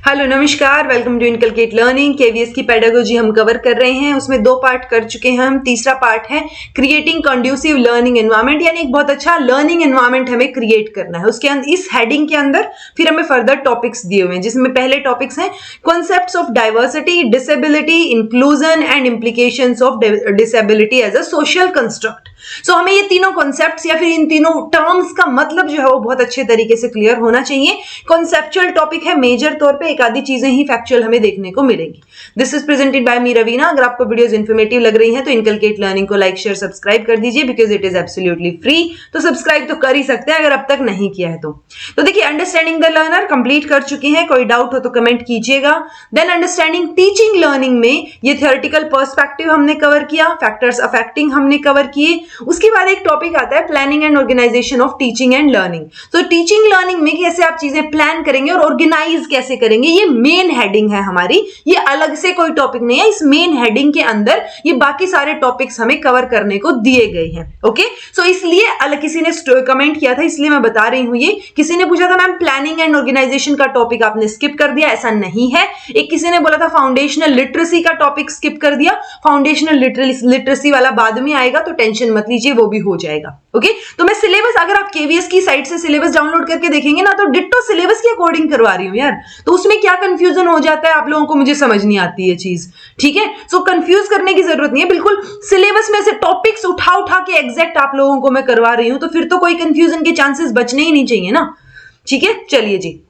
Hello नमस्कार, welcome to inculcate learning. KVS की pedagogy हम कवर कर रहे हैं, उसमें 2 पार्ट कर चुके हैं हम। तीसरा पार्ट है क्रिएटिंग कंड्यूसिव लर्निंग एनवायरनमेंट, यानी एक बहुत अच्छा लर्निंग एनवायरनमेंट हमें क्रिएट करना है। उसके अंदर इस हेडिंग के अंदर फिर हमें फर्दर टॉपिक्स दिए हुए हैं, जिसमें पहले टॉपिक्स हैं concepts of diversity, disability, inclusion and implications of disability as a social construct. So हमें ये तीनों कॉन्सेप्ट्स या फिर इन तीनों टर्म्स का मतलब जो है वो बहुत अच्छे तरीके से क्लियर होना चाहिए। कॉन्सेप्चुअल टॉपिक है मेजर तौर पे, एक आधी चीजें ही फैक्चुअल हमें देखने को मिलेंगी। दिस इज प्रेजेंटेड बाय मी रवीना। अगर आपको वीडियोस इन्फॉर्मेटिव लग रही हैं तो इनकलकेट लर्निंग को लाइक शेयर सब्सक्राइब कर दीजिए, because it is absolutely free. तो सब्सक्राइब तो कर ही सकते हैं अगर अब तक नहीं किया है तो देखिए, अंडरस्टैंडिंग द लर्नर कंप्लीट कर चुके हैं। कोई डाउट हो तो कमेंट कीजिएगा। देन अंडरस्टैंडिंग टीचिंग लर्निंग में ये थियोरेटिकल पर्सपेक्टिव हमने कवर किया, फैक्टर्स अफेक्टिंग हमने कवर किए। उसके बाद एक टॉपिक आता है planning and organisation of teaching and learning. तो टीचिंग लर्निंग में कैसे आप चीजें प्लान करेंगे और ऑर्गेनाइज कैसे करेंगे, ये मेन हेडिंग है हमारी। ये अलग से कोई टॉपिक नहीं है, इस मेन हेडिंग के अंदर ये बाकी सारे टॉपिक्स हमें कवर करने को दिए गए हैं। ओके, सो इसलिए अलग किसी ने कमेंट किया था, इसलिए मैं बता रही हूं। ये किसी ने पूछा था मैम प्लानिंग एंड ऑर्गेनाइजेशन का टॉपिक आपने स्किप कर दिया, ऐसा नहीं है। एक किसी ने बोला था फाउंडेशनल लिटरेसी का टॉपिक स्किप कर दिया, फाउंडेशनल लिटरेसी वाला बाद में आएगा, तो टेंशन मत लीजिए, वो भी हो जाएगा। ओके, तो मैं सिलेबस, अगर आप केवीएस की साइट से सिलेबस डाउनलोड करके देखेंगे ना, तो डिट्टो सिलेबस के अकॉर्डिंग करवा रही हूं यार। तो उसमें क्या कंफ्यूजन हो जाता है आप लोगों को, मुझे समझ नहीं आती है चीज। ठीक है, सो कंफ्यूज करने की जरूरत नहीं है, बिल्कुल सिलेबस में से टॉपिक्स उठा के एग्जैक्ट आप लोगों को मैं करवा रही हूं, तो फिर तो कोई कंफ्यूजन के चांसेस बचने ही नहीं चाहिए ना। ठीक है, चलिए जी,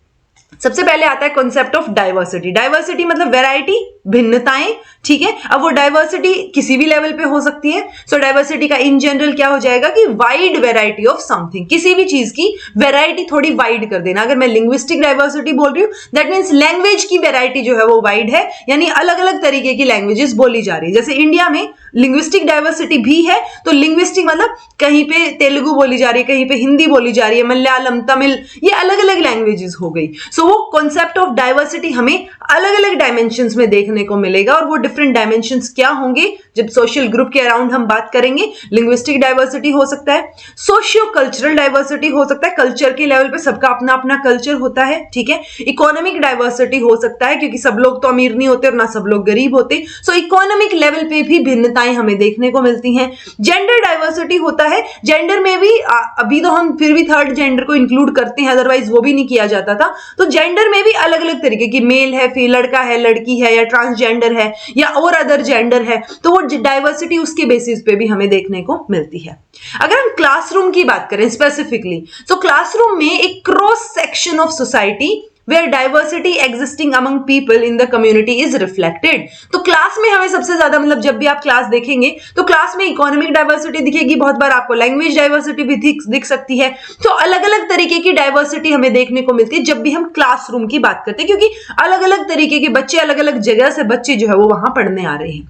सबसे पहले आता है कॉन्सेप्ट ऑफ डाइवर्सिटी। डाइवर्सिटी मतलब वैरायटी, भिन्नताएं। ठीक है, अब वो डाइवर्सिटी किसी भी लेवल पे हो सकती है। सो डाइवर्सिटी का इन जनरल क्या हो जाएगा कि वाइड वैरायटी ऑफ समथिंग, किसी भी चीज की वैरायटी थोड़ी वाइड कर देना। अगर मैं लिंग्विस्टिक डाइवर्सिटी बोल रही हूं, दैट मींस लैंग्वेज की वैरायटी जो है वो वाइड है, यानी अलग अलग तरीके की लैंग्वेजेस बोली जा रही है। जैसे इंडिया में लिंग्विस्टिक डाइवर्सिटी भी है, तो लिंग्विस्टिक मतलब कहीं पे तेलुगु बोली जा रही है, कहीं पे हिंदी बोली जा रही है, मलयालम, तमिल, ये अलग अलग लैंग्वेजेस हो गई। सो वो कॉन्सेप्ट ऑफ डाइवर्सिटी हमें अलग अलग डायमेंशंस में देखने को मिलेगा, और वो डिफरेंट डायमेंशंस क्या होंगे जब सोशल ग्रुप के अराउंड हम बात करेंगे। लिंग्विस्टिक डाइवर्सिटी हो सकता है, सोशियो कल्चरल डाइवर्सिटी हो सकता है, कल्चर के लेवल पे सबका अपना अपना कल्चर होता है। ठीक है, इकोनॉमिक डाइवर्सिटी हो सकता है, क्योंकि सब लोग तो अमीर नहीं होते और ना सब लोग गरीब होते। सो इकोनॉमिक लेवल पे भी भिन्नताएं हमें देखने को मिलती हैं। जेंडर डाइवर्सिटी होता है, जेंडर में भी अभी तो हम फिर भी थर्ड जेंडर को इंक्लूड करते हैं, अदरवाइज वो भी नहीं किया जाता था। तो जेंडर में भी अलग अलग तरीके की, मेल है, फिर लड़का है, लड़की है, या ट्रांसजेंडर है, या और अदर जेंडर है, तो वो डाइवर्सिटी उसके बेसिस पे भी हमें देखने को मिलती है। अगर हम क्लासरूम की बात करें स्पेसिफिकली, तो क्लासरूम में एक cross section of society where diversity existing among people in the community is reflected। तो क्लास में हमें सबसे ज्यादा, मतलब जब भी आप क्लास देखेंगे तो क्लास में इकोनॉमिक डाइवर्सिटी दिखेगी, बहुत बार आपको लैंग्वेज डाइवर्सिटी भी दिख सकती है। तो अलग अलग तरीके की डाइवर्सिटी हमें देखने को मिलती है जब भी हम क्लासरूम की बात करते हैं, क्योंकि अलग अलग तरीके के बच्चे, अलग अलग जगह से बच्चे जो है वो वहां पढ़ने आ रहे हैं।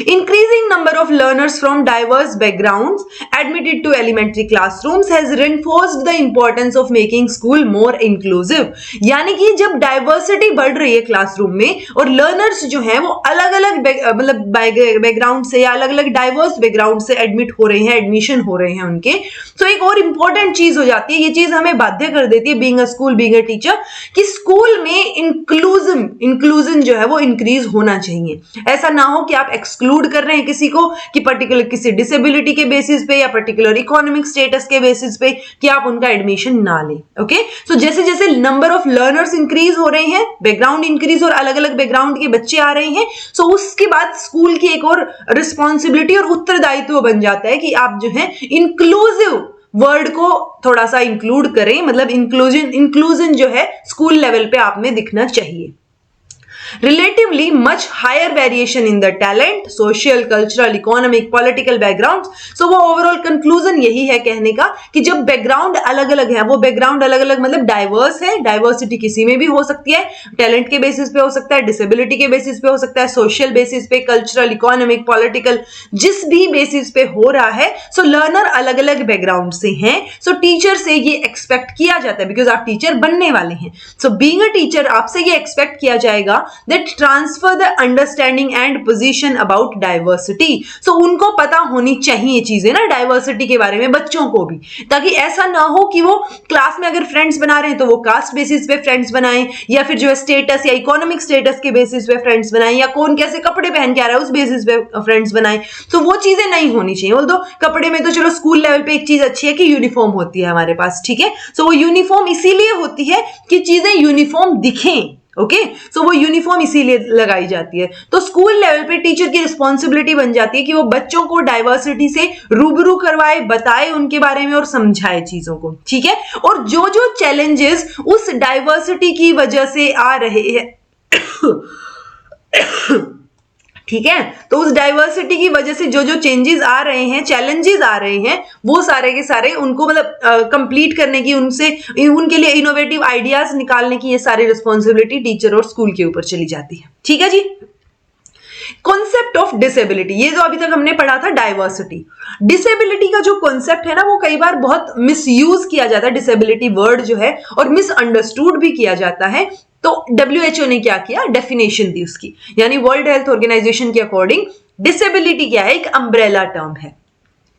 Increasing number of learners from diverse backgrounds admitted to elementary classrooms has reinforced the importance of making school more inclusive। यानी कि जब डाइवर्सिटी बढ़ रही है क्लासरूम में और लर्नर्स जो हैं वो अलग अलग मतलब बैकग्राउंड से या अलग अलग डाइवर्स बैकग्राउंड से एडमिट हो रहे हैं, एडमिशन हो रहे हैं उनके, तो एक और इंपॉर्टेंट चीज हो जाती है, ये चीज हमें बाध्य कर देती है being a school, being a teacher, कि स्कूल में इंक्लूजन जो है वो इंक्रीज होना चाहिए। ऐसा ना हो कि आप एक्सक्लूड कर रहे हैं किसी को, कि पर्टिकुलर किसी डिसेबिलिटी के बेसिस पे या पर्टिकुलर इकोनॉमिक स्टेटस के बेसिस पे, कि आप उनका एडमिशन ना लें। ओके, सो जैसे जैसे नंबर ऑफ लर्नर्स इंक्रीज हो रहे हैं, बैकग्राउंड इंक्रीज और अलग अलग बैकग्राउंड के बच्चे आ रहे हैं, सो उसके बाद स्कूल की एक और रिस्पॉन्सिबिलिटी और उत्तरदायित्व बन जाता है कि आप जो है इंक्लूसिव वर्ड को थोड़ा सा इंक्लूड करें, मतलब इंक्लूजन जो है स्कूल लेवल पे आप में दिखना चाहिए। Relatively much higher variation in the talent, social, cultural, economic, political backgrounds। So वो overall conclusion यही है कहने का कि जब बैकग्राउंड अलग अलग है, वो बैकग्राउंड अलग अलग मतलब डाइवर्स है, डाइवर्सिटी किसी में भी हो सकती है, टैलेंट के बेसिस पे हो सकता है, डिसेबिलिटी के बेसिस पे हो सकता है, सोशल बेसिस पे, कल्चरल, इकोनॉमिक, पॉलिटिकल, जिस भी बेसिस पे हो रहा है। सो लर्नर अलग अलग बैकग्राउंड से हैं, सो टीचर से ये एक्सपेक्ट किया जाता है, बिकॉज आप टीचर बनने वाले हैं। सो बीइंग अ टीचर आपसे ये एक्सपेक्ट किया जाएगा that transfer the understanding and position about diversity. So उनको पता होनी चाहिए चीजें ना डाइवर्सिटी के बारे में बच्चों को भी, ताकि ऐसा ना हो कि वो क्लास में अगर फ्रेंड्स बना रहे हैं तो वो कास्ट बेसिस पे फ्रेंड्स बनाएं, या फिर जो है स्टेटस या इकोनॉमिक स्टेटस के बेसिस पे फ्रेंड्स बनाएं, या कौन कैसे कपड़े पहन के आ रहा है उस बेसिस पे फ्रेंड्स बनाएं। तो वो चीजें नहीं होनी चाहिए। तो कपड़े में तो चलो स्कूल लेवल पे एक चीज अच्छी है कि यूनिफॉर्म होती है हमारे पास, ठीक है। सो वो यूनिफॉर्म इसीलिए होती है कि चीजें यूनिफॉर्म दिखें, ओके। सो वो यूनिफॉर्म इसीलिए लगाई जाती है। तो स्कूल लेवल पे टीचर की रिस्पॉन्सिबिलिटी बन जाती है कि वो बच्चों को डाइवर्सिटी से रूबरू करवाए, बताए उनके बारे में और समझाए चीजों को, ठीक है। और जो जो चैलेंजेस उस डाइवर्सिटी की वजह से आ रहे हैं ठीक है, तो उस डाइवर्सिटी की वजह से जो जो चेंजेस आ रहे हैं, चैलेंजेस आ रहे हैं, वो सारे के सारे उनको मतलब कंप्लीट करने की, उनके लिए इनोवेटिव आइडियाज निकालने की ये सारी रिस्पॉन्सिबिलिटी टीचर और स्कूल के ऊपर चली जाती है, ठीक है जी। कॉन्सेप्ट ऑफ डिसेबिलिटी, ये जो अभी तक हमने पढ़ा था डाइवर्सिटी। डिसेबिलिटी का जो कॉन्सेप्ट है ना, वो कई बार बहुत मिसयूज किया जाता है, डिसेबिलिटी वर्ड जो है, और मिसअंडरस्टूड भी किया जाता है। तो WHO ने क्या किया, डेफिनेशन दी उसकी, यानी वर्ल्ड हेल्थ ऑर्गेनाइजेशन के अकॉर्डिंग डिसेबिलिटी क्या है, एक अम्ब्रेला टर्म है।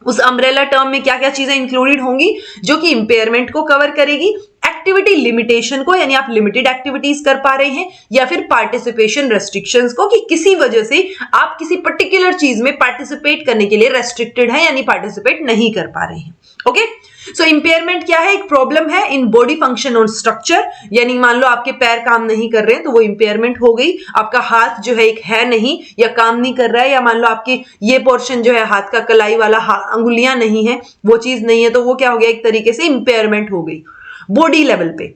उस अम्ब्रेला टर्म में क्या क्या चीजें इंक्लूडेड होंगी, जो कि इंपेयरमेंट को कवर करेगी, एक्टिविटी लिमिटेशन को, यानी आप लिमिटेड एक्टिविटीज कर पा रहे हैं, या फिर पार्टिसिपेशन रेस्ट्रिक्शंस को, कि किसी वजह से आप किसी पर्टिकुलर चीज में पार्टिसिपेट करने के लिए रेस्ट्रिक्टेड है, यानी पार्टिसिपेट नहीं कर पा रहे हैं, ओके। सो इंपेयरमेंट क्या है, एक प्रॉब्लम है इन बॉडी फंक्शन और स्ट्रक्चर, यानी मान लो आपके पैर काम नहीं कर रहे हैं तो वो इंपेयरमेंट हो गई। आपका हाथ जो है एक है नहीं या काम नहीं कर रहा है, या मान लो आपकी ये पोर्शन जो है हाथ का कलाई वाला अंगुलियां नहीं है, वो चीज नहीं है, तो वो क्या हो गया, एक तरीके से इंपेयरमेंट हो गई बॉडी लेवल पे।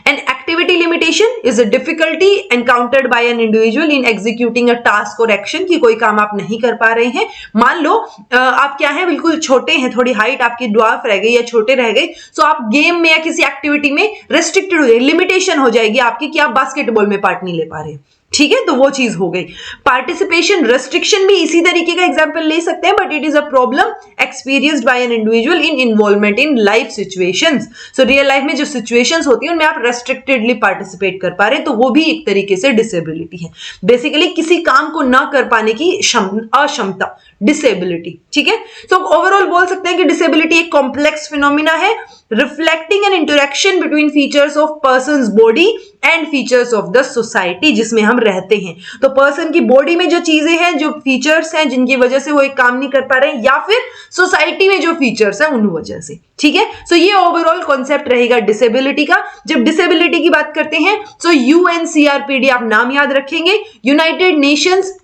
An activity limitation is a difficulty encountered by an individual in executing a task or action, कि कोई काम आप नहीं कर पा रहे हैं। मान लो आप क्या है, बिल्कुल छोटे हैं, थोड़ी हाइट आपकी ड्वार्फ रह गई या छोटे रह गए, तो आप गेम में या किसी एक्टिविटी में रेस्ट्रिक्टेड हो जाएगी, लिमिटेशन हो जाएगी आपकी कि आप बास्केटबॉल में पार्ट नहीं ले पा रहे, ठीक है। तो वो चीज हो गई। पार्टिसिपेशन रेस्ट्रिक्शन भी इसी तरीके का एग्जांपल ले सकते हैं, but it is a problem experienced bye an individual in involvement in life situations. So real life में जो सिचुएशंस होती है उनमें आप रेस्ट्रिक्टेडली पार्टिसिपेट कर पा रहे हैं, तो वो भी एक तरीके से डिसेबिलिटी है। बेसिकली किसी काम को ना कर पाने की अक्षमता, डिसेबिलिटी, ठीक है। तो ओवरऑल बोल सकते हैं कि डिसेबिलिटी एक कॉम्प्लेक्स फिनोमिना है, reflecting N interaction between features of persons body and features of the society जिसमें हम रहते हैं। तो पर्सन की बॉडी में जो चीजें हैं, जो फीचर्स हैं जिनकी वजह से वो एक काम नहीं कर पा रहे हैं, या फिर सोसाइटी में जो फीचर्स हैं उन वजह से, ठीक है। सो ये ओवरऑल कॉन्सेप्ट रहेगा डिसेबिलिटी का। जब डिसेबिलिटी की बात करते हैं तो UNCRPD आप नाम याद रखेंगे, United Nations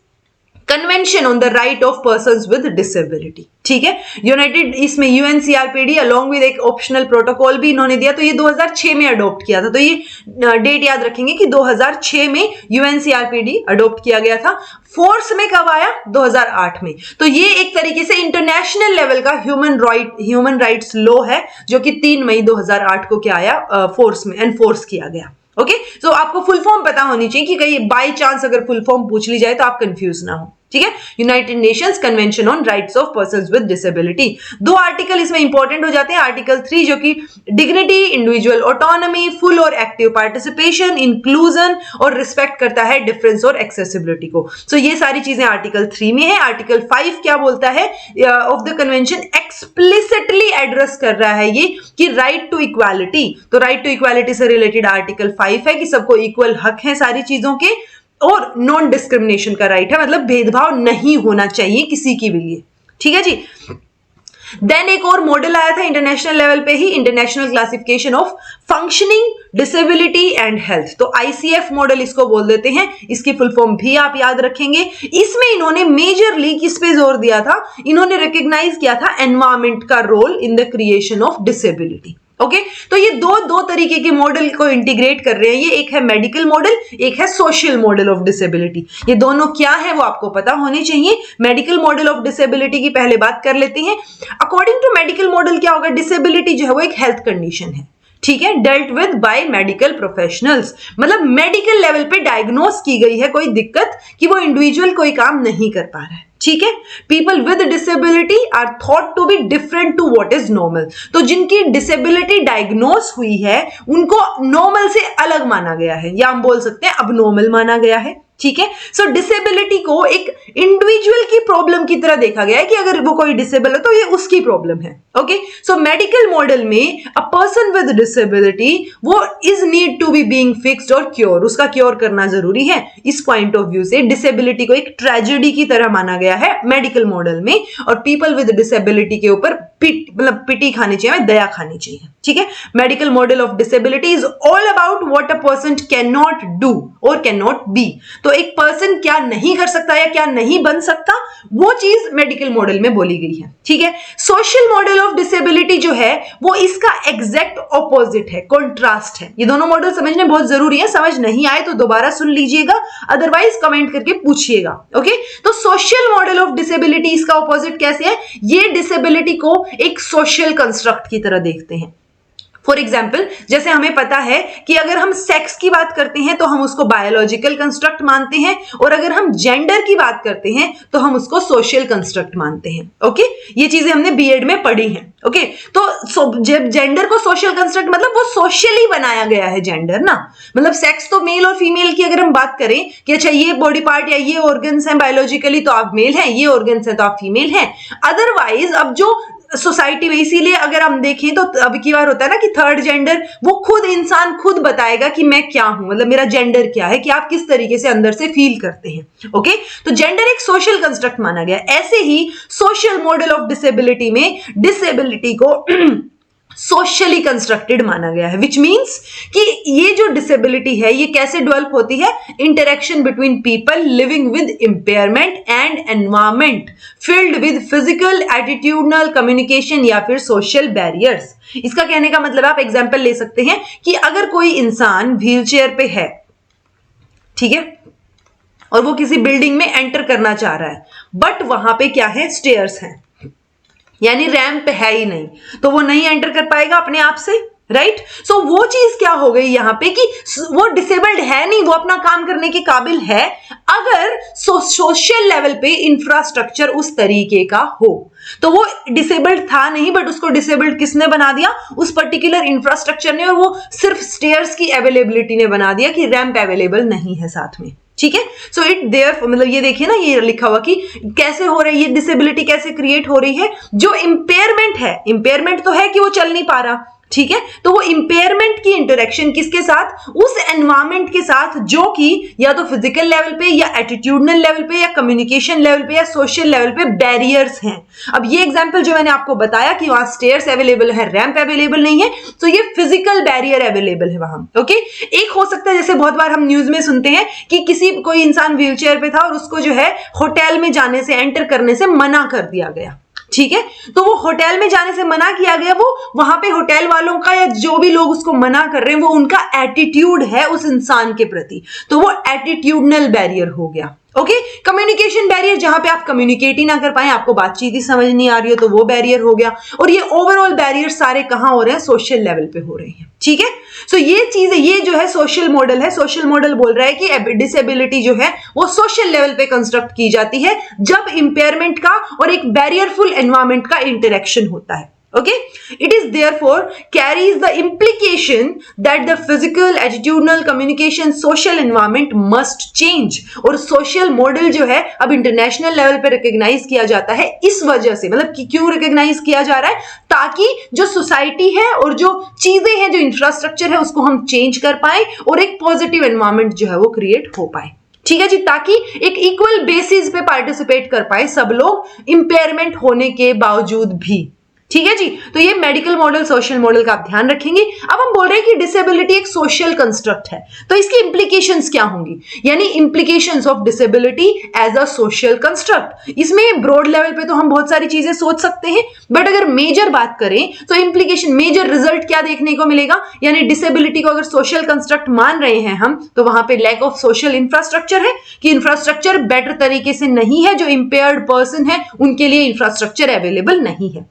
convention on the right of persons with disability, ठीक है। यूनाइटेड, इसमें UNCRPD अलॉन्ग विद एक ऑप्शनल प्रोटोकॉल भी इन्होंने दिया, तो ये 2006 में अडॉप्ट किया था। तो ये डेट याद रखेंगे कि 2006 में UNCRPD अडॉप्ट किया गया था। फोर्स में कब आया, 2008 में। तो ये एक तरीके से इंटरनेशनल लेवल का ह्यूमन राइट्स लॉ है, जो कि 3 मई 2008 को क्या आया, फोर्स में एनफोर्स किया गया, ओके। सो आपको फुल फॉर्म पता होनी चाहिए कि कहीं बाय चांस अगर फुल फॉर्म पूछ ली जाए तो आप कंफ्यूज ना हो, ठीक है। United Nations convention on rights of persons with disability. 2 article इसमें इंपॉर्टेंट हो जाते हैं। आर्टिकल 3 जो कि डिग्निटी, इंडिविजुअल ऑटोनॉमी, फुल और एक्टिव पार्टिसिपेशन, इंक्लूजन और रिस्पेक्ट करता है डिफरेंस और एक्सेसिबिलिटी को। सो ये सारी चीजें आर्टिकल 3 में है। आर्टिकल 5 क्या बोलता है of the convention, explicitly address कर रहा है ये कि राइट टू इक्वालिटी। तो राइट टू इक्वालिटी से रिलेटेड आर्टिकल 5 है कि सबको इक्वल हक है सारी चीजों के, और नॉन डिस्क्रिमिनेशन का राइट है, मतलब भेदभाव नहीं होना चाहिए किसी की भी लिए, ठीक है जी। देन एक और मॉडल आया था इंटरनेशनल लेवल पे ही, international classification of functioning disability and health. तो ICF मॉडल इसको बोल देते हैं, इसकी फुल फॉर्म भी आप याद रखेंगे। इसमें इन्होंने मेजरली किस पे जोर दिया था, इन्होंने रिकॉग्नाइज किया था एनवायरमेंट का role in the creation of disability, okay. तो ये दो तरीके के मॉडल को इंटीग्रेट कर रहे हैं। ये एक है मेडिकल मॉडल, एक है सोशल मॉडल ऑफ डिसेबिलिटी। ये दोनों क्या है वो आपको पता होने चाहिए। मेडिकल मॉडल ऑफ डिसेबिलिटी की पहले बात कर लेते हैं। अकॉर्डिंग टू मेडिकल मॉडल क्या होगा, डिसेबिलिटी जो है वो एक हेल्थ कंडीशन है, ठीक है, dealt with by medical professionals. मतलब मेडिकल लेवल पे डायग्नोस की गई है कोई दिक्कत कि वो इंडिविजुअल कोई काम नहीं कर पा रहा है, ठीक है। People with disability are thought to be different to what is normal. तो जिनकी डिसेबिलिटी डायग्नोस हुई है उनको नॉर्मल से अलग माना गया है, या हम बोल सकते हैं अबनॉर्मल माना गया है। ठीक है। सो डिसेबिलिटी को एक इंडिविजुअल की प्रॉब्लम की तरह देखा गया है कि अगर वो कोई डिसेबल है तो ये उसकी प्रॉब्लम है। ओके। सो मेडिकल मॉडल में अ पर्सन विद डिसेबिलिटी वो is need to be being fixed और क्योर, उसका क्योर करना जरूरी है। इस पॉइंट ऑफ व्यू से डिसेबिलिटी को एक ट्रेजेडी की तरह माना गया है मेडिकल मॉडल में, और पीपल विद डिसेबिलिटी के ऊपर पिटी खानी चाहिए, दया खानी चाहिए। ठीक है। Medical model of disability is all about what a person can not do और कैन नॉट बी। तो एक पर्सन क्या नहीं कर सकता या क्या नहीं बन सकता, वो चीज मेडिकल मॉडल में बोली गई है। ठीक है। सोशल मॉडल ऑफ डिसेबिलिटी जो है वो इसका एग्जैक्ट ऑपोजिट है, कॉन्ट्रास्ट है। ये दोनों मॉडल समझने बहुत जरूरी है, समझ नहीं आए तो दोबारा सुन लीजिएगा, अदरवाइज कमेंट करके पूछिएगा। ओके। तो सोशल मॉडल ऑफ डिसेबिलिटी इसका ऑपोजिट कैसे है, ये डिसेबिलिटी को एक सोशल कंस्ट्रक्ट की तरह देखते हैं। फॉर एग्जाम्पल, जैसे हमें पता है कि अगर हम सेक्स की बात करते हैं तो हम उसको बायोलॉजिकल कंस्ट्रक्ट मानते हैं, और अगर हम जेंडर की बात करते हैं तो हम उसको सोशल कंस्ट्रक्ट मानते हैं। ओके। ये चीजें हमने बीएड में पढ़ी हैं। ओके। तो जब जेंडर को सोशल कंस्ट्रक्ट मतलब वो सोशली बनाया गया है जेंडर ना, मतलब सेक्स तो मेल और फीमेल की अगर हम बात करें कि अच्छा ये बॉडी पार्ट या ये ऑर्गन्स हैं बायोलॉजिकली तो आप मेल हैं, ये ऑर्गन्स हैं तो आप फीमेल हैं। अदरवाइज अब जो सोसाइटी में, इसीलिए अगर हम देखें तो अब की बार होता है ना कि थर्ड जेंडर वो खुद इंसान खुद बताएगा कि मैं क्या हूं, मतलब मेरा जेंडर क्या है, कि आप किस तरीके से अंदर से फील करते हैं। ओके। तो जेंडर एक सोशल कंस्ट्रक्ट माना गया। ऐसे ही सोशल मॉडल ऑफ डिसेबिलिटी में डिसेबिलिटी को सोशली कंस्ट्रक्टेड माना गया है, विच मीन्स कि ये जो डिसेबिलिटी है ये कैसे डेवलप होती है, interaction between people living with impairment and environment filled with physical, attitudinal, communication या फिर सोशल बैरियर्स। इसका कहने का मतलब आप एग्जाम्पल ले सकते हैं कि अगर कोई इंसान व्हील चेयर पे है, ठीक है, और वो किसी बिल्डिंग में एंटर करना चाह रहा है, बट वहां पे क्या है, स्टेयर्स हैं, यानी रैंप है ही नहीं, तो वो नहीं एंटर कर पाएगा अपने आप से, राइट। सो वो चीज क्या हो गई यहां पे कि वो डिसेबल्ड है नहीं, वो अपना काम करने के काबिल है अगर सोशल लेवल पे इंफ्रास्ट्रक्चर उस तरीके का हो। तो वो डिसेबल्ड था नहीं, बट उसको डिसेबल्ड किसने बना दिया, उस पर्टिकुलर इंफ्रास्ट्रक्चर ने, और वो सिर्फ स्टेयर्स की अवेलेबिलिटी ने बना दिया कि रैंप अवेलेबल नहीं है साथ में। ठीक है। सो इट देयर, मतलब ये देखिए ना, ये लिखा हुआ कि कैसे हो रहा है, ये डिसेबिलिटी कैसे क्रिएट हो रही है। जो इंपेयरमेंट है, इंपेयरमेंट तो है कि वो चल नहीं पा रहा, ठीक है, तो वो इंपेयरमेंट की इंटरेक्शन किसके साथ, उस एनवायरमेंट के साथ जो कि या तो फिजिकल लेवल पे या एटीट्यूडनल लेवल पे या कम्युनिकेशन लेवल पे या सोशल लेवल पे बैरियर्स हैं। अब ये एग्जांपल जो मैंने आपको बताया कि वहां स्टेयर्स अवेलेबल है, रैंप अवेलेबल नहीं है, तो ये फिजिकल बैरियर अवेलेबल है वहां। ओके। एक हो सकता है, जैसे बहुत बार हम न्यूज में सुनते हैं कि कोई इंसान व्हील चेयर पे था और उसको जो है होटल में जाने से, एंटर करने से मना कर दिया गया। ठीक है। तो वो होटल में जाने से मना किया गया, वो वहां पे होटल वालों का या जो भी लोग उसको मना कर रहे हैं वो उनका एटीट्यूड है उस इंसान के प्रति, तो वो एटीट्यूडनल बैरियर हो गया। ओके। कम्युनिकेशन बैरियर, जहां पे आप कम्युनिकेट ही ना कर पाए, आपको बातचीत ही समझ नहीं आ रही हो, तो वो बैरियर हो गया। और ये ओवरऑल बैरियर सारे कहां हो रहे हैं, सोशल लेवल पे हो रहे हैं। ठीक है। सो ये चीज है, ये जो है सोशल मॉडल है। सोशल मॉडल बोल रहा है कि डिसेबिलिटी जो है वो सोशल लेवल पे कंस्ट्रक्ट की जाती है जब इंपेयरमेंट का और एक बैरियरफुल एनवायरमेंट का इंटरेक्शन होता है। Okay, it is therefore carries the implication that the physical, attitudinal, communication, social environment must change। और social model जो है अब इंटरनेशनल लेवल पे रिकॉग्नाइज किया जाता है इस वजह से, मतलब कि क्यों रिकॉग्नाइज किया जा रहा है, ताकि जो सोसाइटी है और जो चीजें हैं, जो इंफ्रास्ट्रक्चर है, उसको हम चेंज कर पाए और एक पॉजिटिव एनवायरमेंट जो है वो क्रिएट हो पाए। ठीक है जी, ताकि एक इक्वल बेसिस पे पार्टिसिपेट कर पाए सब लोग इंपेयरमेंट होने के बावजूद भी। ठीक है जी। तो ये मेडिकल मॉडल, सोशल मॉडल का आप ध्यान रखेंगे। अब हम बोल रहे हैं कि डिसेबिलिटी एक सोशल कंस्ट्रक्ट है, तो इसकी इंप्लीकेशंस क्या होंगी, यानी implications of disability as a social construct. इसमें ब्रॉड लेवल पे तो हम बहुत सारी चीजें सोच सकते हैं, बट अगर मेजर बात करें तो इंप्लीकेशन, मेजर रिजल्ट क्या देखने को मिलेगा, यानी डिसेबिलिटी को अगर सोशल कंस्ट्रक्ट मान रहे हैं हम, तो वहां पे लैक ऑफ सोशल इंफ्रास्ट्रक्चर है, कि इंफ्रास्ट्रक्चर बेटर तरीके से नहीं है, जो इंपेयर्ड पर्सन है उनके लिए इंफ्रास्ट्रक्चर अवेलेबल नहीं है।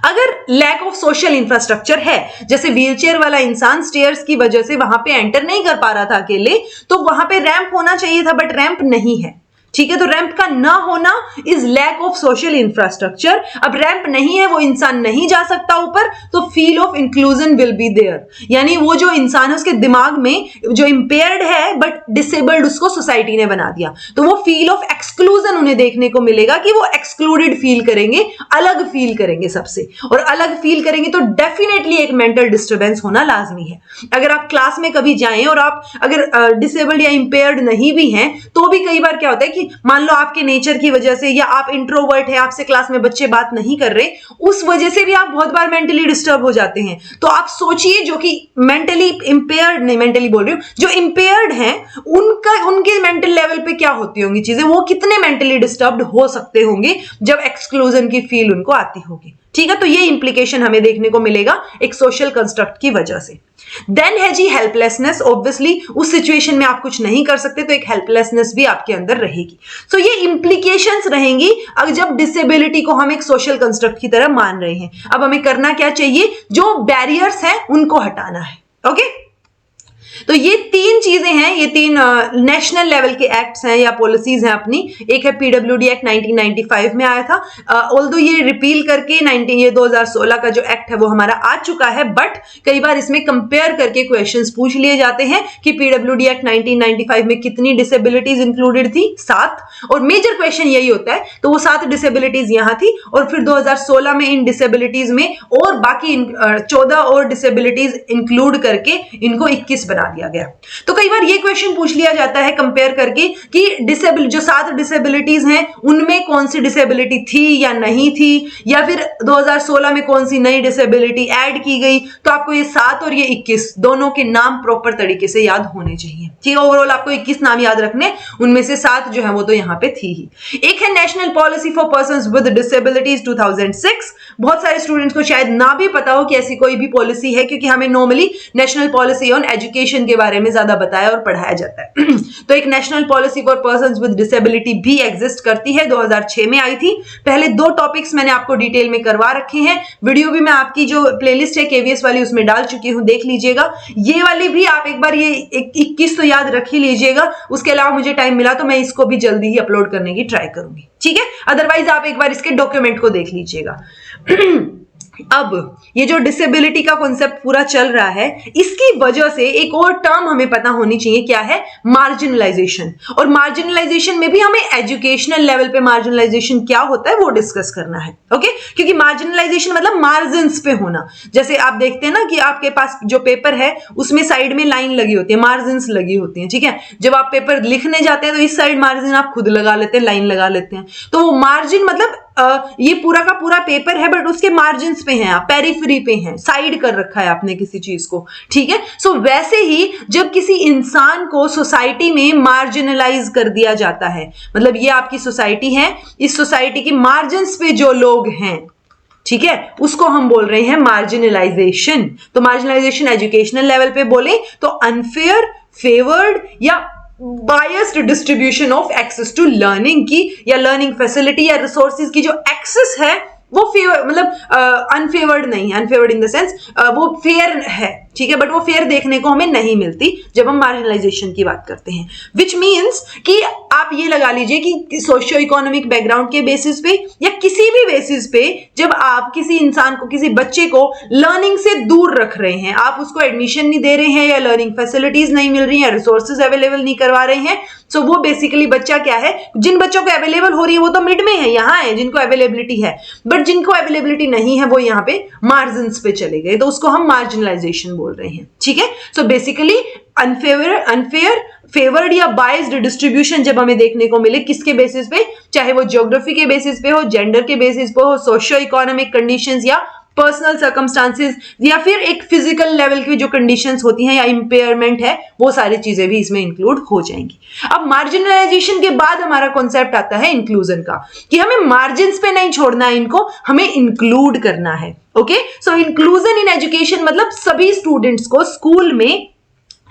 अगर लैक ऑफ सोशल इंफ्रास्ट्रक्चर है, जैसे व्हीलचेयर वाला इंसान स्टेयर्स की वजह से वहां पे एंटर नहीं कर पा रहा था अकेले, तो वहां पे रैंप होना चाहिए था, बट रैंप नहीं है। ठीक है। तो रैंप का ना होना is lack of social infrastructure. अब रैंप नहीं है, वो इंसान नहीं जा सकता ऊपर, तो feel of inclusion will be there, यानी वो जो इंसान है उसके दिमाग में जो इंपेयर्ड है बट डिसेबल्ड, उसको सोसाइटी ने बना दिया, तो वो फील ऑफ एक्सक्लूजन उन्हें देखने को मिलेगा कि वो एक्सक्लूडेड फील करेंगे, अलग फील करेंगे सबसे, और अलग फील करेंगे तो डेफिनेटली एक मेंटल डिस्टर्बेंस होना लाजमी है। अगर आप क्लास में कभी जाएं और आप अगर डिसेबल्ड या इंपेयर्ड नहीं भी हैं, तो भी कई बार क्या होता है कि मान लो आपके नेचर की वजह से, या आप इंट्रोवर्ट है, आपसे क्लास में बच्चे बात नहीं कर रहे, उस वजह से भी आप बहुत बार मेंटली डिस्टर्ब हो जाते हैं। तो आप सोचिए जो कि मेंटली इंपेयर्ड, नहीं मेंटली बोल रही हूं, जो इंपेयर्ड हैं उनके मेंटल लेवल पे क्या होती होंगी चीजें, वो कितने मेंटली डिस्टर्ब्ड हो सकते होंगे जब एक्सक्लूजन की फील उनको आती होगी। ठीक है, तो ये इंप्लीकेशन हमें देखने को मिलेगा एक सोशल कंस्ट्रक्ट की वजह से। देन है जी हेल्पलेसनेस। ऑब्वियसली उस सिचुएशन में आप कुछ नहीं कर सकते, तो एक हेल्पलेसनेस भी आपके अंदर रहेगी। सो ये इंप्लीकेशंस रहेंगी अगर जब डिसेबिलिटी को हम एक सोशल कंस्ट्रक्ट की तरह मान रहे हैं। अब हमें करना क्या चाहिए, जो बैरियर्स हैं उनको हटाना है। ओके, तो ये तीन चीजें हैं, ये तीन नेशनल लेवल के एक्ट्स हैं या पॉलिसीज हैं अपनी। एक है पीडब्ल्यूडी एक्ट 1995 में आया था, ऑल्दो ये रिपील करके ये 2016 का जो एक्ट है वो हमारा आ चुका है, बट कई बार इसमें कंपेयर करके क्वेश्चंस पूछ लिए जाते हैं कि पीडब्ल्यूडी एक्ट 1995 में कितनी डिसेबिलिटीज इंक्लूडेड थी, 7, और मेजर क्वेश्चन यही होता है। तो वो 7 डिसेबिलिटीज यहां थी, और फिर 2016 में इन डिसेबिलिटीज में और बाकी 14 और डिसेबिलिटीज इंक्लूड करके इनको 21 बना दिया गया। तो कई बार ये क्वेश्चन पूछ लिया जाता है कंपेयर करके कि जो 7 डिसेबिलिटीज हैं उनमें कौन सी डिसेबिलिटी थी या नहीं थी, या फिर 2016 में कौन सी नई डिसेबिलिटी ऐड की गई। तो आपको ये 7 और ये 21 दोनों के नाम प्रॉपर तरीके से याद होने चाहिए। ठीक है, ओवरऑल आपको 21 नाम याद रखने, उनमें से 7 जो है वो तो यहाँ पे थी ही। एक है national policy for persons with disabilities 2006। बहुत सारे स्टूडेंट्स को शायद ना भी पता हो कि ऐसी कोई भी पॉलिसी है, क्योंकि हमें normally national policy on education के बारे में ज्यादा बताया और पढ़ाया जाता है। तो एक national policy for persons with disability भी एग्जिस्ट करती है, 2006 में आई थी। पहले 2 टॉपिक्स मैंने आपको डिटेल में करवा रखे हैं, वीडियो भी मैं आपकी जो प्लेलिस्ट है केवीएस वाली उसमें डाल चुकी हूं, देख लीजिएगा। ये वाली भी आप एक बार ये 21 तो याद रख ही लीजिएगा, उसके अलावा मुझे टाइम मिला तो मैं इसको भी जल्दी ही अपलोड करने की ट्राई करूंगी। ठीक है, अदरवाइज आप एक बार इसके डॉक्यूमेंट को देख लीजिएगा। अब ये जो डिसेबिलिटी का कॉन्सेप्ट पूरा चल रहा है, इसकी वजह से एक और टर्म हमें पता होनी चाहिए, क्या है, मार्जिनलाइजेशन। और मार्जिनलाइजेशन में भी हमें एजुकेशनल लेवल पे मार्जिनलाइजेशन क्या होता है वो डिस्कस करना है। ओके, क्योंकि मार्जिनलाइजेशन मतलब मार्जिन्स पे होना। जैसे आप देखते हैं ना कि आपके पास जो पेपर है उसमें साइड में लाइन लगी होती है, मार्जिन्स लगी होती है। ठीक है, जब आप पेपर लिखने जाते हैं तो इस साइड मार्जिन आप खुद लगा लेते हैं, लाइन लगा लेते हैं। तो वो मार्जिन मतलब ये पूरा का पूरा पेपर है, बट उसके मार्जिन्स पे हैं, आप पेरिफेरी पे हैं, साइड कर रखा है आपने किसी चीज को। ठीक है, सो वैसे ही जब किसी इंसान को सोसाइटी में मार्जिनलाइज कर दिया जाता है, मतलब ये आपकी सोसाइटी है, इस सोसाइटी की मार्जिन्स पे जो लोग हैं, ठीक है, उसको हम बोल रहे हैं मार्जिनलाइजेशन। तो मार्जिनलाइजेशन एजुकेशनल लेवल पे बोले तो अनफेयर, फेवर्ड या biased distribution of access to learning की, या लर्निंग फैसिलिटी या रिसोर्सेज की जो एक्सेस है वो फेवर, मतलब अनफेवर्ड नहीं है, अनफेवर्ड इन द सेंस वो फेयर है। ठीक है, बट वो फेयर देखने को हमें नहीं मिलती जब हम मार्जिनलाइजेशन की बात करते हैं। विच मीन्स कि आप ये लगा लीजिए कि सोशियो इकोनॉमिक बैकग्राउंड के बेसिस पे या किसी भी बेसिस पे जब आप किसी इंसान को, किसी बच्चे को लर्निंग से दूर रख रहे हैं, आप उसको एडमिशन नहीं दे रहे हैं, या लर्निंग फैसिलिटीज नहीं मिल रही है, रिसोर्सेज अवेलेबल नहीं करवा रहे हैं, सो वो बेसिकली बच्चा क्या है, जिन बच्चों को अवेलेबल हो रही है वो तो मिड में है, यहाँ है जिनको अवेलेबिलिटी है, बट जिनको अवेलेबिलिटी नहीं है वो यहाँ पे मार्जिन्स पे चले गए, तो उसको हम मार्जिनलाइजेशन बोल रहे हैं। ठीक है, सो बेसिकली अनफेयर, फेवर्ड या बायस्ड डिस्ट्रीब्यूशन जब हमें देखने को मिले, किसके बेसिस पे, चाहे वो ज्योग्राफी के बेसिस पे हो, जेंडर के बेसिस पे हो, सोशियो इकोनॉमिक कंडीशंस या पर्सनल सर्कमस्टांसेस, या फिर एक फिजिकल लेवल की जो कंडीशंस होती हैं या इंपेयरमेंट है, वो सारी चीजें भी इसमें इंक्लूड हो जाएंगी। अब मार्जिनलाइजेशन के बाद हमारा कॉन्सेप्ट आता है इंक्लूजन का, कि हमें मार्जिन्स पे नहीं छोड़ना है इनको, हमें इंक्लूड करना है। Okay, so inclusion in education मतलब सभी स्टूडेंट्स को स्कूल में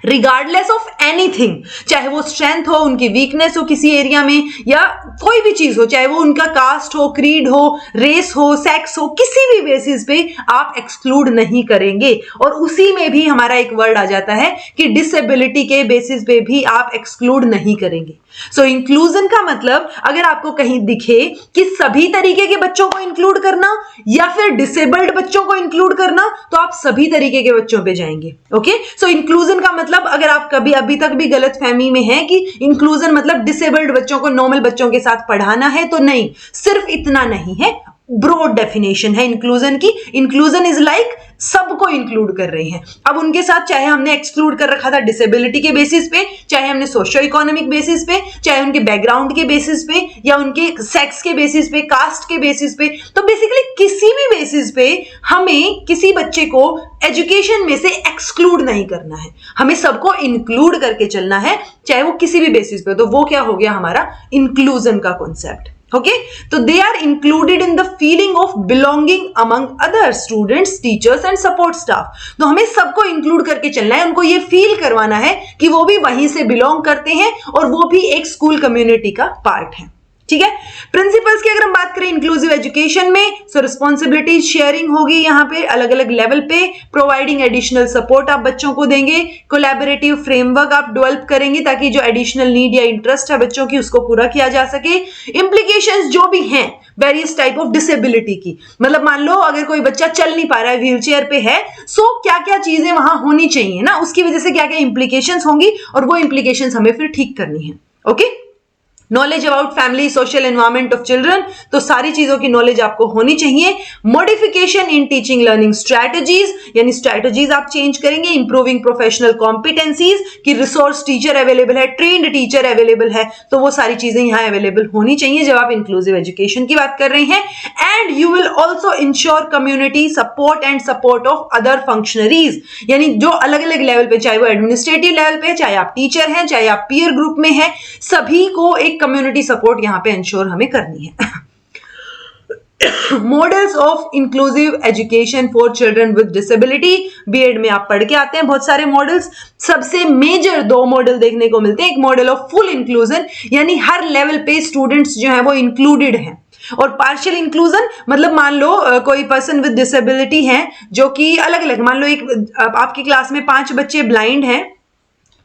रिगार्डलेस ऑफ एनीथिंग, चाहे वो स्ट्रेंथ हो, उनकी वीकनेस हो किसी एरिया में, या कोई भी चीज हो, चाहे वो उनका कास्ट हो, क्रीड हो, रेस हो, सेक्स हो, किसी भी बेसिस पे आप एक्सक्लूड नहीं करेंगे। और उसी में भी हमारा एक वर्ड आ जाता है कि डिसेबिलिटी के बेसिस पे भी आप एक्सक्लूड नहीं करेंगे। सो इंक्लूजन का मतलब अगर आपको कहीं दिखे कि सभी तरीके के बच्चों को इंक्लूड करना या फिर डिसेबल्ड बच्चों को इंक्लूड करना, तो आप सभी तरीके के बच्चों पे जाएंगे। ओके, सो इंक्लूजन का मतलब अगर आप कभी अभी तक भी गलतफहमी में है कि इंक्लूजन मतलब डिसेबल्ड बच्चों को नॉर्मल बच्चों के साथ पढ़ाना है, तो नहीं, सिर्फ इतना नहीं है, ब्रॉड डेफिनेशन है इंक्लूजन की। इंक्लूजन इज लाइक सबको इंक्लूड कर रहे हैं। अब उनके साथ चाहे हमने एक्सक्लूड कर रखा था डिसेबिलिटी के बेसिस पे, चाहे हमने सोशियो इकोनॉमिक बेसिस पे, चाहे उनके बैकग्राउंड के बेसिस पे, या उनके सेक्स के बेसिस पे, कास्ट के बेसिस पे, तो बेसिकली किसी भी बेसिस पे हमें किसी बच्चे को एजुकेशन में से एक्सक्लूड नहीं करना है, हमें सबको इंक्लूड करके चलना है, चाहे वो किसी भी बेसिस पे। तो वो क्या हो गया हमारा इंक्लूजन का कॉन्सेप्ट। ओके, तो they are included in the feeling of belonging among other students, teachers and support staff. तो हमें सबको इंक्लूड करके चलना है, उनको ये फील करवाना है कि वो भी वहीं से बिलोंग करते हैं और वो भी एक स्कूल कम्युनिटी का पार्ट है। ठीक है, प्रिंसिपल्स की अगर हम बात करें इंक्लूसिव एजुकेशन में, सो रिस्पॉन्सिबिलिटी शेयरिंग होगी यहाँ पे अलग अलग लेवल पे, प्रोवाइडिंग एडिशनल सपोर्ट आप बच्चों को देंगे, कोलैबोरेटिव फ्रेमवर्क आप डेवलप करेंगे ताकि जो एडिशनल नीड या इंटरेस्ट है बच्चों की उसको पूरा किया जा सके। इंप्लीकेशंस जो भी हैं वेरियस टाइप ऑफ डिसेबिलिटी की, मतलब मान लो अगर कोई बच्चा चल नहीं पा रहा है, व्हील चेयर पे है, सो क्या क्या चीजें वहां होनी चाहिए ना, उसकी वजह से क्या क्या इंप्लीकेशंस होंगी और वो इंप्लीकेशंस हमें फिर ठीक करनी है। Okay, knowledge about family, social environment of children, तो सारी चीजों की नॉलेज आपको होनी चाहिए। Modification in teaching learning strategies, यानी स्ट्रैटेजीज आप चेंज करेंगे। इंप्रूविंग प्रोफेशनल कॉम्पिटेंसीज, कि रिसोर्स टीचर अवेलेबल है, ट्रेन्ड टीचर अवेलेबल है, तो वो सारी चीजें यहां अवेलेबल होनी चाहिए जब आप इंक्लूसिव एजुकेशन की बात कर रहे हैं। And you will also ensure community support and support of other functionaries, यानी जो अलग अलग लेवल पे, चाहे वो एडमिनिस्ट्रेटिव लेवल पे, चाहे आप टीचर हैं, चाहे आप पीयर ग्रुप में हैं, सभी को एक कम्युनिटी सपोर्ट यहां पे इंश्योर हमें करनी है। Models of inclusive education for children with disability, B Ed में आप पढ़ के आते हैं बहुत सारे मॉडल्स। सबसे मेजर दो मॉडल देखने को मिलते हैं, एक मॉडल ऑफ फुल इंक्लूजन, यानी हर लेवल पे स्टूडेंट्स जो है वो इंक्लूडेड हैं, और पार्शियल इंक्लूजन मतलब मान लो कोई पर्सन विद डिसेबिलिटी है जो कि अलग अलग, मान लो एक आपकी क्लास में 5 बच्चे ब्लाइंड हैं,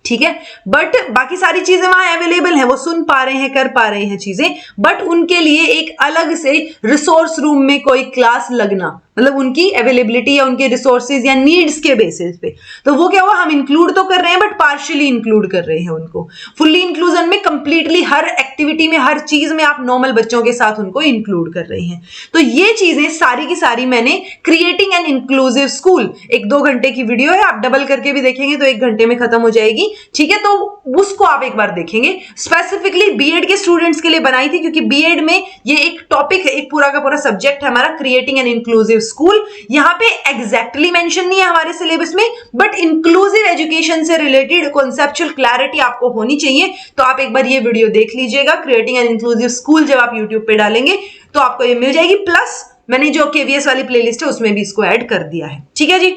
ठीक है, बट बाकी सारी चीजें वहां अवेलेबल हैं, वो सुन पा रहे हैं, कर पा रहे हैं चीजें, बट उनके लिए एक अलग से रिसोर्स रूम में कोई क्लास लगना, मतलब उनकी अवेलेबिलिटी या उनके रिसोर्सेज या नीड्स के बेसिस पे, तो वो क्या हुआ, हम इंक्लूड तो कर रहे हैं बट पार्शियली इंक्लूड कर रहे हैं उनको। फुल्ली इंक्लूजन में कंप्लीटली हर एक्टिविटी में, हर चीज में आप नॉर्मल बच्चों के साथ उनको इंक्लूड कर रहे हैं। तो ये चीजें सारी की सारी मैंने क्रिएटिंग एन इंक्लूसिव स्कूल, एक 2 घंटे की वीडियो है, आप डबल करके भी देखेंगे तो 1 घंटे में खत्म हो जाएगी, ठीक है, तो उसको आप एक बार देखेंगे। स्पेसिफिकली बीएड के स्टूडेंट्स के लिए बनाई थी, क्योंकि बीएड में ये एक टॉपिक है, एक पूरा का पूरा सब्जेक्ट है हमारा, क्रिएटिंग एन इंक्लूसिव स्कूल। यहां पे एग्जैक्टली मेंशन नहीं है हमारे सिलेबस में, बट इंक्लूसिव एजुकेशन से रिलेटेड कॉन्सेप्चुअल क्लैरिटी आपको होनी चाहिए, तो आप एक बार ये वीडियो देख लीजिएगा। क्रिएटिंग एन इंक्लूसिव स्कूल जब आप यूट्यूब पे डालेंगे तो आपको ये मिल जाएगी, प्लस मैंने जो केवीएस वाली प्लेलिस्ट है उसमें भी इसको ऐड कर दिया है, ठीक है जी।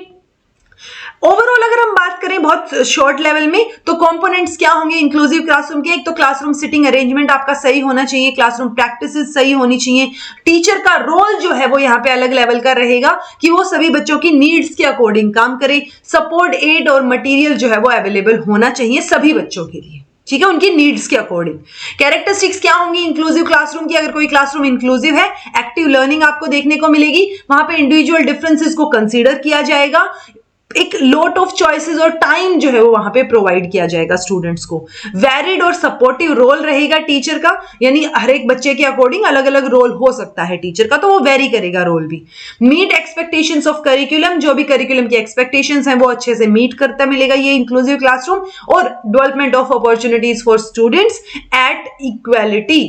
ओवरऑल अगर हम बात करें बहुत शॉर्ट लेवल में, तो कंपोनेंट्स क्या होंगे इंक्लूसिव क्लासरूम के? एक तो क्लासरूम सिटिंग अरेंजमेंट आपका सही होना चाहिए, क्लासरूम प्रैक्टिसेस सही होनी चाहिए, टीचर का रोल जो है वो यहाँ पे अलग लेवल का रहेगा कि वो सभी बच्चों की नीड्स के अकॉर्डिंग काम करे, सपोर्ट एड और मटेरियल जो है वो अवेलेबल होना चाहिए सभी बच्चों के लिए, ठीक है, उनकी नीड्स के अकॉर्डिंग। कैरेक्टरिस्टिक्स क्या होंगी इंक्लूसिव क्लासरूम की? अगर कोई क्लासरूम इंक्लूसिव है, एक्टिव लर्निंग आपको देखने को मिलेगी, वहां पे इंडिविजुअल डिफरेंसेस को कंसीडर किया जाएगा, एक लॉट ऑफ चॉइसेस और टाइम जो है वो वहां पे प्रोवाइड किया जाएगा स्टूडेंट्स को, वैरिड और सपोर्टिव रोल रहेगा टीचर का, यानी हर एक बच्चे के अकॉर्डिंग अलग अलग रोल हो सकता है टीचर का, तो वो वेरी करेगा रोल भी। मीट एक्सपेक्टेशंस ऑफ करिकुलम, जो भी करिकुलम की एक्सपेक्टेशंस हैं वो अच्छे से मीट करता मिलेगा ये इंक्लूसिव क्लासरूम, और development of opportunities for students at equality.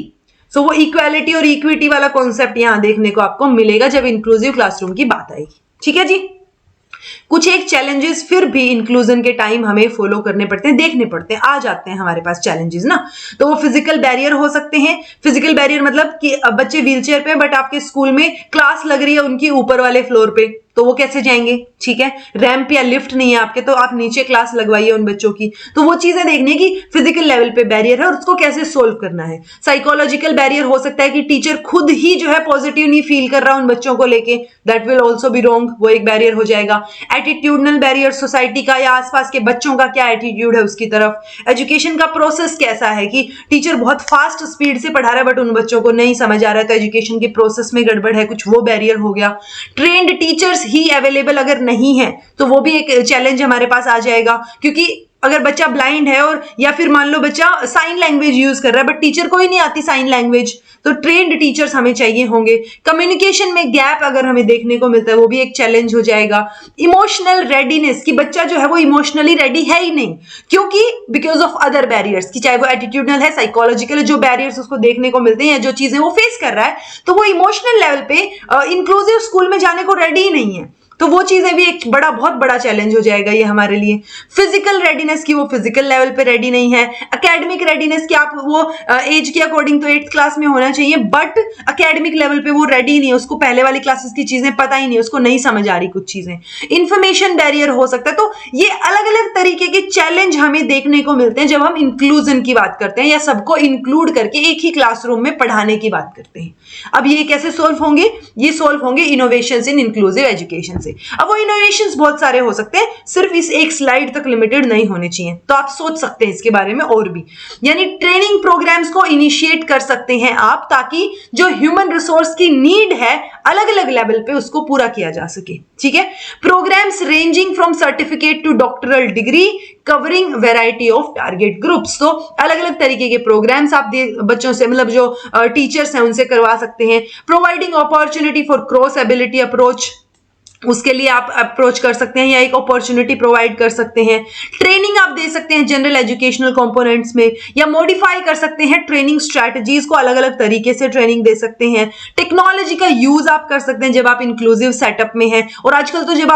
So वो इक्वालिटी और इक्विटी वाला कॉन्सेप्ट यहां देखने को आपको मिलेगा जब इंक्लूसिव क्लासरूम की बात आएगी, ठीक है जी। कुछ एक चैलेंजेस फिर भी इंक्लूजन के टाइम हमें फॉलो करने पड़ते हैं, देखने पड़ते हैं, आ जाते हैं हमारे पास चैलेंजेस ना, तो वो फिजिकल बैरियर हो सकते हैं। फिजिकल बैरियर मतलब कि बच्चे व्हीलचेयर पे, बट आपके स्कूल में क्लास लग रही है उनकी ऊपर वाले फ्लोर पे, तो वो कैसे जाएंगे, ठीक है, रैंप या लिफ्ट नहीं है आपके, तो आप नीचे क्लास लगवाइए उन बच्चों की। तो वो चीजें देखने की फिजिकल लेवल पे बैरियर है और उसको कैसे सोल्व करना है। साइकोलॉजिकल बैरियर हो सकता है कि टीचर खुद ही जो है पॉजिटिव नहीं फील कर रहा उन बच्चों को लेके, that will also be wrong, वो एक बैरियर हो जाएगा। एटीट्यूडनल बैरियर, सोसाइटी का या आसपास के बच्चों का क्या एटीट्यूड है उसकी तरफ। एजुकेशन का प्रोसेस कैसा है कि टीचर बहुत फास्ट स्पीड से पढ़ा रहा है बट उन बच्चों को नहीं समझ आ रहा है, तो एजुकेशन के प्रोसेस में गड़बड़ है कुछ, वो बैरियर हो गया। ट्रेन्ड टीचर्स ही अवेलेबल अगर नहीं है तो वो भी एक चैलेंज हमारे पास आ जाएगा, क्योंकि अगर बच्चा ब्लाइंड है और या फिर मान लो बच्चा साइन लैंग्वेज यूज कर रहा है बट टीचर को ही नहीं आती साइन लैंग्वेज, तो ट्रेन्ड टीचर्स हमें चाहिए होंगे। कम्युनिकेशन में गैप अगर हमें देखने को मिलता है वो भी एक चैलेंज हो जाएगा। इमोशनल रेडीनेस, कि बच्चा जो है वो इमोशनली रेडी है ही नहीं, क्योंकि बिकॉज ऑफ अदर बैरियर्स, कि चाहे वो एटीट्यूडनल है, साइकोलॉजिकल, जो बैरियर्स उसको देखने को मिलते हैं या जो चीजें वो फेस कर रहा है, तो वो इमोशनल लेवल पे इंक्लूसिव स्कूल में जाने को रेडी ही नहीं है, तो वो चीजें भी एक बहुत बड़ा चैलेंज हो जाएगा ये हमारे लिए। फिजिकल रेडीनेस की वो फिजिकल लेवल पे रेडी नहीं है। एकेडमिक रेडीनेस की आप वो एज के अकॉर्डिंग तो 8th क्लास में होना चाहिए बट एकेडमिक लेवल पे वो रेडी नहीं है, उसको पहले वाली क्लासेस की चीजें पता ही नहीं, उसको नहीं समझ आ रही कुछ चीजें। इंफॉर्मेशन बैरियर हो सकता है। तो ये अलग अलग तरीके के चैलेंज हमें देखने को मिलते हैं जब हम इंक्लूजन की बात करते हैं या सबको इंक्लूड करके एक ही क्लासरूम में पढ़ाने की बात करते हैं। अब ये कैसे सोल्व होंगे, ये सोल्व होंगे इनोवेशंस इन इंक्लूसिव एजुकेशन से। अब वो इनोवेशंस बहुत सारे हो सकते हैं, सिर्फ इस एक स्लाइड तक लिमिटेड नहीं होने चाहिए, तो आप सोच सकते हैं इसके बारे में और भी, यानी ट्रेनिंग प्रोग्राम्स को इनिशिएट कर सकते हैं आप, ताकि जो ह्यूमन रिसोर्स की नीड है अलग अलग लेवल पे उसको पूरा किया जा सके, ठीक है। Programmes ranging from certificate to doctoral degree covering variety of target groups, तो अलग अलग तरीके के प्रोग्राम्स आप बच्चों से, मतलब जो टीचर्स हैं उनसे करवा सकते हैं। Providing opportunity for cross ability approach, उसके लिए आप अप्रोच कर सकते हैं या एक अपॉर्चुनिटी प्रोवाइड कर सकते हैं। ट्रेनिंग आप दे सकते हैं जनरल एजुकेशनल कंपोनेंट्स में, या मॉडिफाई कर सकते हैं ट्रेनिंग स्ट्रैटेजीज को, अलग अलग तरीके से ट्रेनिंग दे सकते हैं। टेक्नोलॉजी का यूज आप कर सकते हैं जब आप इंक्लूसिव सेटअप में हैं, और आजकल तो जब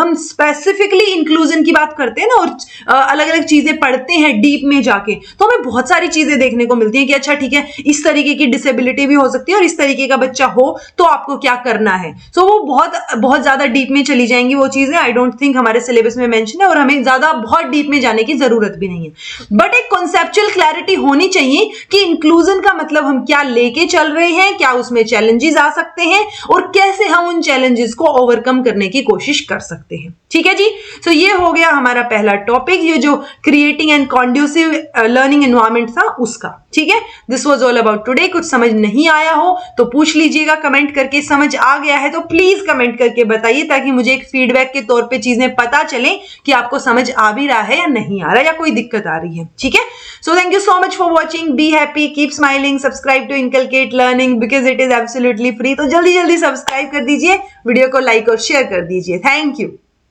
हम स्पेसिफिकली इंक्लूजन की बात करते हैं ना और अलग अलग चीजें पढ़ते हैं डीप में जाके, तो हमें बहुत सारी चीजें देखने को मिलती है कि अच्छा ठीक है, इस तरीके की डिसेबिलिटी भी हो सकती है और इस तरीके का बच्चा हो तो आपको क्या करना है। सो वो बहुत ज्यादा डीप में चली जाएंगी वो चीजें, आई डोंट थिंक हमारे सिलेबस में मेंशन है और हमें ज्यादा बहुत डीप में जाने की जरूरत भी नहीं है। बट एक कॉन्सेप्चुअल क्लैरिटी होनी चाहिए कि इंक्लूजन का मतलब हम क्या लेके चल रहे हैं, क्या उसमें चैलेंजेस आ सकते हैं और कैसे हम उन चैलेंजेस को ओवरकम करने की कोशिश कर सकते हैं, ठीक है जी। सो ये हो गया हमारा पहला टॉपिक, ये जो creating and conducive learning environment था उसका, ठीक है। This was all about today. कुछ समझ नहीं आया हो तो पूछ लीजिएगा कमेंट करके, समझ आ गया है तो प्लीज कमेंट करके बताइए, ताकि मुझे एक फीडबैक के तौर पे चीजें पता चले कि आपको समझ आ भी रहा है या नहीं आ रहा या कोई दिक्कत आ रही है, ठीक है। So thank you so much for watching, be happy, keep smiling, subscribe to inculcate Learning because it is absolutely free. तो जल्दी जल्दी सब्सक्राइब कर दीजिए, वीडियो को लाइक और शेयर कर दीजिए। Thank you.